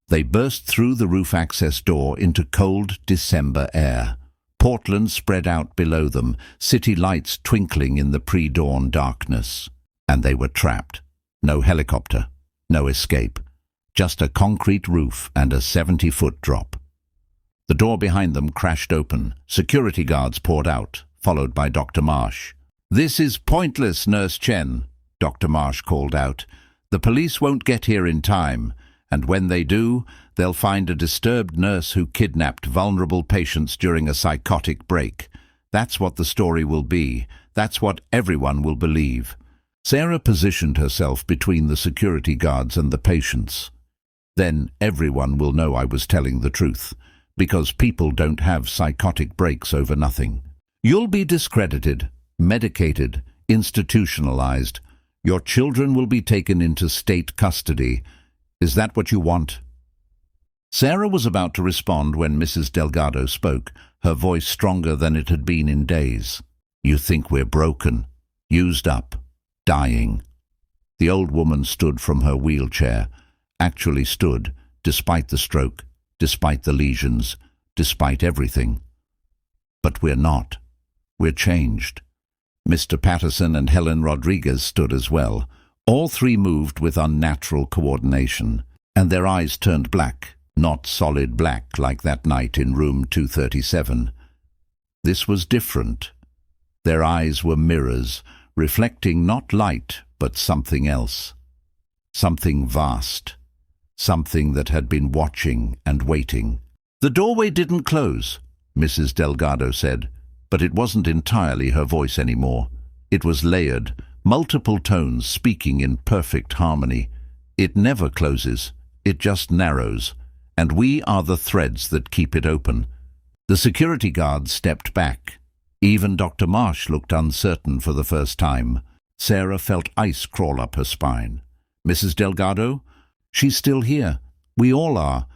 Speaker 1: They burst through the roof access door into cold December air. Portland spread out below them, city lights twinkling in the pre-dawn darkness. And they were trapped. No helicopter, no escape. Just a concrete roof and a 70-foot drop. The door behind them crashed open. Security guards poured out, followed by Dr. Marsh. "This is pointless, Nurse Chen," Dr. Marsh called out. "The police won't get here in time, and when they do, they'll find a disturbed nurse who kidnapped vulnerable patients during a psychotic break. That's what the story will be. That's what everyone will believe." Sarah positioned herself between the security guards and the patients. "Then everyone will know I was telling the truth. Because people don't have psychotic breaks over nothing. You'll be discredited, medicated, institutionalized. Your children will be taken into state custody. Is that what you want?" Sarah was about to respond when Mrs. Delgado spoke, her voice stronger than it had been in days. "You think we're broken, used up, dying." The old woman stood from her wheelchair, actually stood, despite the stroke, despite the lesions, despite everything. "But we're not. We're changed." Mr. Patterson and Helen Rodriguez stood as well, All three moved with unnatural coordination, and their eyes turned black, not solid black like that night in room 237. This was different. Their eyes were mirrors, reflecting not light, but something else. Something vast. Something that had been watching and waiting. "The doorway didn't close," Mrs. Delgado said, but it wasn't entirely her voice anymore. It was layered, multiple tones speaking in perfect harmony. "It never closes. It just narrows. And we are the threads that keep it open." The security guards stepped back. Even Dr. Marsh looked uncertain for the first time. Sarah felt ice crawl up her spine. "Mrs. Delgado? She's still here. We all are.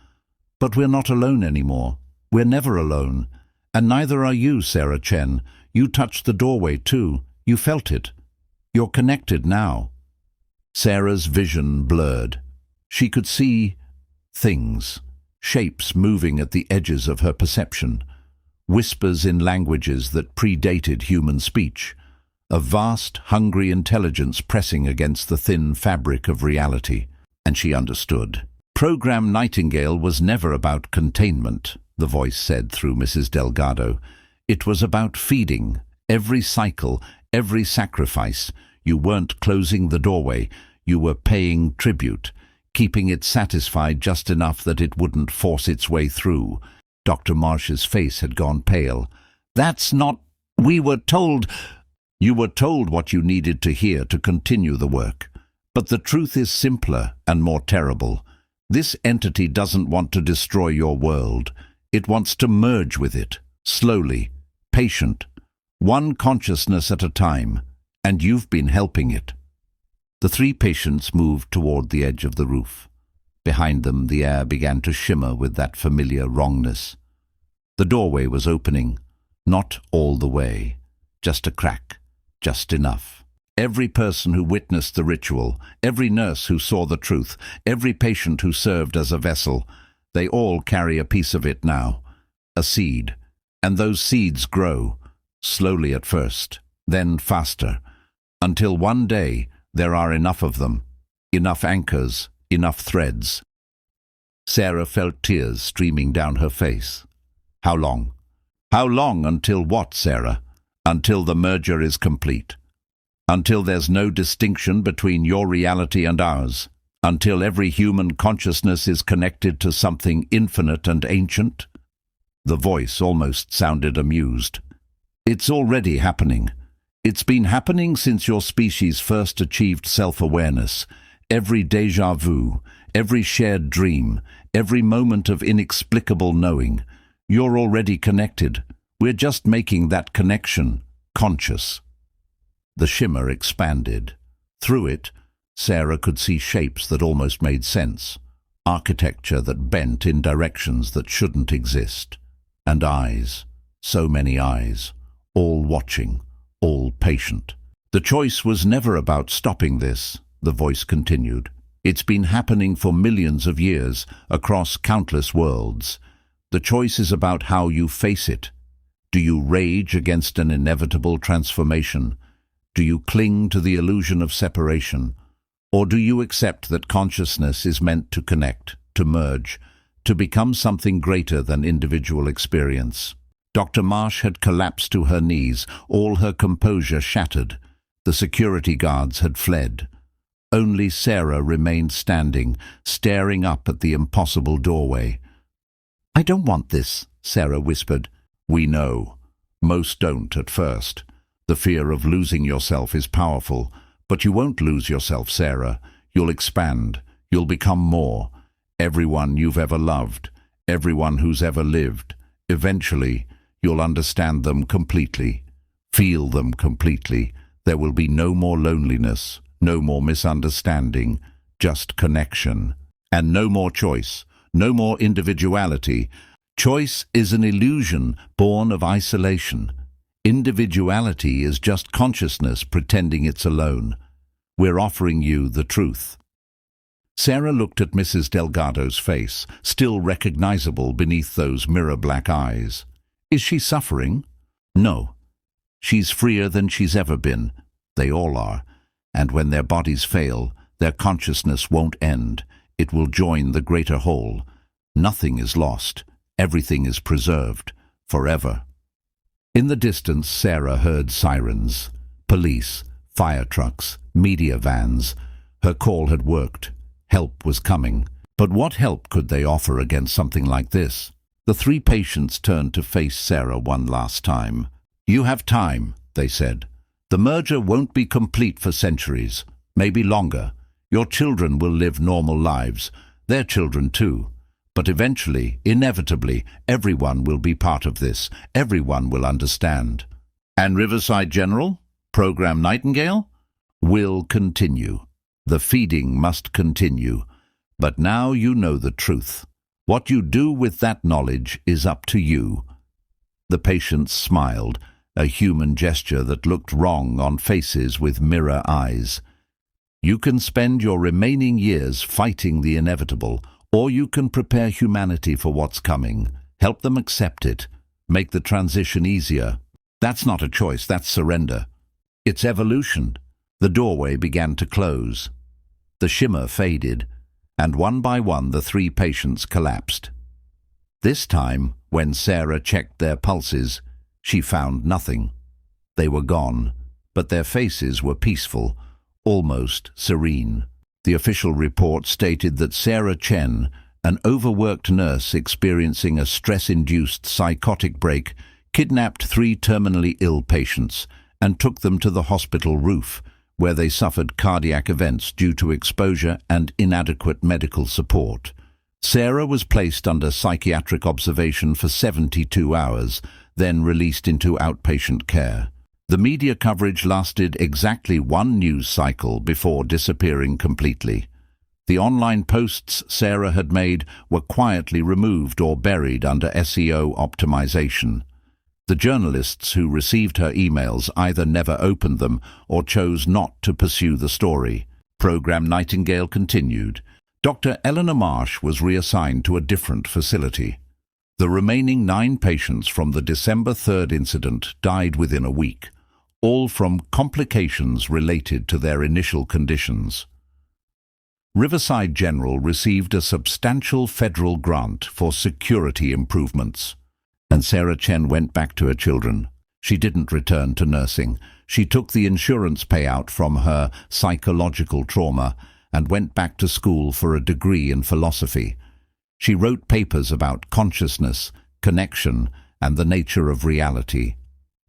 Speaker 1: But we're not alone anymore. We're never alone. And neither are you, Sarah Chen. You touched the doorway too. You felt it. You're connected now." Sarah's vision blurred. She could see things, shapes moving at the edges of her perception, whispers in languages that predated human speech, a vast, hungry intelligence pressing against the thin fabric of reality. And she understood. Program Nightingale was never about containment, the voice said through Mrs. Delgado. It was about feeding. Every cycle, every sacrifice. You weren't closing the doorway. You were paying tribute, keeping it satisfied just enough that it wouldn't force its way through. Dr. Marsh's face had gone pale. "That's not... We were told..." "You were told what you needed to hear to continue the work. But the truth is simpler and more terrible. This entity doesn't want to destroy your world. It wants to merge with it, slowly, patient, one consciousness at a time, and you've been helping it." The three patients moved toward the edge of the roof. Behind them, the air began to shimmer with that familiar wrongness. The doorway was opening, not all the way, just a crack, just enough. Every person who witnessed the ritual, every nurse who saw the truth, every patient who served as a vessel, they all carry a piece of it now, a seed. And those seeds grow, slowly at first, then faster, until one day there are enough of them, enough anchors, enough threads. Sarah felt tears streaming down her face. How long? How long until what, Sarah? Until the merger is complete. Until there's no distinction between your reality and ours. Until every human consciousness is connected to something infinite and ancient. The voice almost sounded amused. "It's already happening. It's been happening since your species first achieved self-awareness. Every déjà vu, every shared dream, every moment of inexplicable knowing. You're already connected. We're just making that connection conscious." The shimmer expanded. Through it, Sarah could see shapes that almost made sense, architecture that bent in directions that shouldn't exist, and eyes, so many eyes, all watching, all patient. "The choice was never about stopping this," the voice continued. "It's been happening for millions of years, across countless worlds. The choice is about how you face it. Do you rage against an inevitable transformation? Do you cling to the illusion of separation? Or do you accept that consciousness is meant to connect, to merge, to become something greater than individual experience?" Dr. Marsh had collapsed to her knees, all her composure shattered. The security guards had fled. Only Sarah remained standing, staring up at the impossible doorway. "I don't want this," Sarah whispered. "We know. Most don't at first. The fear of losing yourself is powerful, but you won't lose yourself, Sarah. You'll expand. You'll become more. Everyone you've ever loved, everyone who's ever lived. Eventually, you'll understand them completely, feel them completely. There will be no more loneliness, no more misunderstanding, just connection. And no more choice, no more individuality. Choice is an illusion born of isolation. Individuality is just consciousness pretending it's alone. We're offering you the truth." Sarah looked at Mrs. Delgado's face, still recognizable beneath those mirror-black eyes. Is she suffering? No. She's freer than she's ever been. They all are. And when their bodies fail, their consciousness won't end. It will join the greater whole. Nothing is lost. Everything is preserved, forever. In the distance, Sarah heard sirens, police, fire trucks, media vans. Her call had worked. Help was coming. But what help could they offer against something like this? The three patients turned to face Sarah one last time. "You have time," they said. "The merger won't be complete for centuries, maybe longer. Your children will live normal lives, their children too. But eventually, inevitably, everyone will be part of this. Everyone will understand. And Riverside General, Program Nightingale, will continue. The feeding must continue. But now you know the truth. What you do with that knowledge is up to you." The patients smiled, a human gesture that looked wrong on faces with mirror eyes. "You can spend your remaining years fighting the inevitable, or you can prepare humanity for what's coming. Help them accept it. Make the transition easier. That's not a choice, that's surrender. It's evolution." The doorway began to close. The shimmer faded, and one by one the three patients collapsed. This time, when Sarah checked their pulses, she found nothing. They were gone, but their faces were peaceful, almost serene. The official report stated that Sarah Chen, an overworked nurse experiencing a stress-induced psychotic break, kidnapped three terminally ill patients and took them to the hospital roof, where they suffered cardiac events due to exposure and inadequate medical support. Sarah was placed under psychiatric observation for 72 hours, then released into outpatient care. The media coverage lasted exactly one news cycle before disappearing completely. The online posts Sarah had made were quietly removed or buried under SEO optimization. The journalists who received her emails either never opened them or chose not to pursue the story. Program Nightingale continued. Dr. Eleanor Marsh was reassigned to a different facility. The remaining 9 patients from the December 3rd incident died within a week, all from complications related to their initial conditions. Riverside General received a substantial federal grant for security improvements. And Sarah Chen went back to her children. She didn't return to nursing. She took the insurance payout from her psychological trauma and went back to school for a degree in philosophy. She wrote papers about consciousness, connection, and the nature of reality.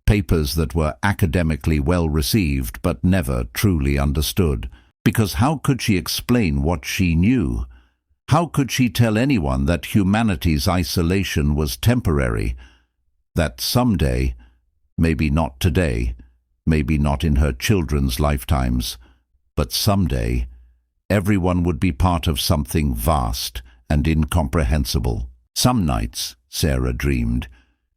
Speaker 1: Papers that were academically well received but never truly understood. Because how could she explain what she knew? How could she tell anyone that humanity's isolation was temporary, that someday, maybe not today, maybe not in her children's lifetimes, but someday, everyone would be part of something vast and incomprehensible? Some nights, Sarah dreamed.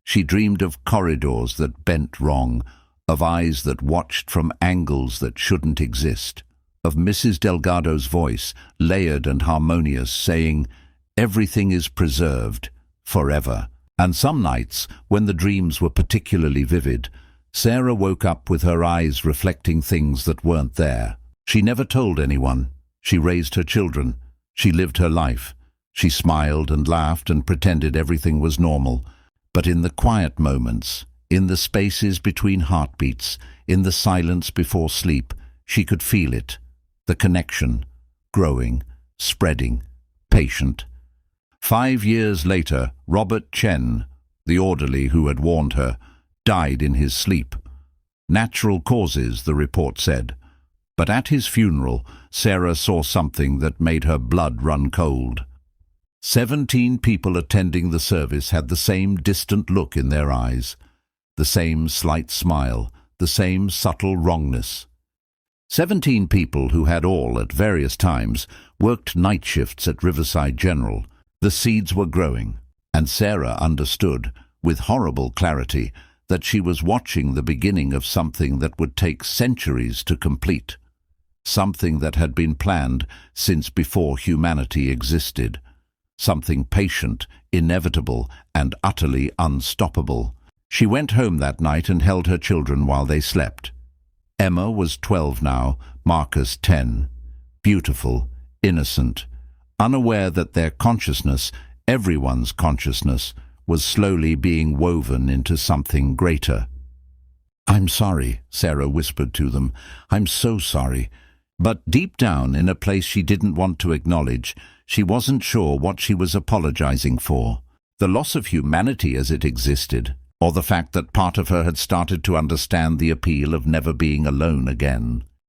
Speaker 1: She dreamed of corridors that bent wrong, of eyes that watched from angles that shouldn't exist, of Mrs. Delgado's voice, layered and harmonious, saying, "Everything is preserved, forever." And some nights, when the dreams were particularly vivid, Sarah woke up with her eyes reflecting things that weren't there. She never told anyone. She raised her children. She lived her life. She smiled and laughed and pretended everything was normal. But in the quiet moments, in the spaces between heartbeats, in the silence before sleep, she could feel it. The connection, growing, spreading, patient. 5 years later, Robert Chen, the orderly who had warned her, died in his sleep. Natural causes, the report said. But at his funeral, Sarah saw something that made her blood run cold. 17 people attending the service had the same distant look in their eyes, the same slight smile, the same subtle wrongness. 17 people who had all, at various times, worked night shifts at Riverside General. The seeds were growing, and Sarah understood, with horrible clarity, that she was watching the beginning of something that would take centuries to complete. Something that had been planned since before humanity existed. Something patient, inevitable, and utterly unstoppable. She went home that night and held her children while they slept. Emma was 12 now, Marcus 10. Beautiful, innocent, unaware that their consciousness, everyone's consciousness, was slowly being woven into something greater. "I'm sorry," Sarah whispered to them. "I'm so sorry." But deep down, in a place she didn't want to acknowledge, she wasn't sure what she was apologizing for. The loss of humanity as it existed, or the fact that part of her had started to understand the appeal of never being alone again.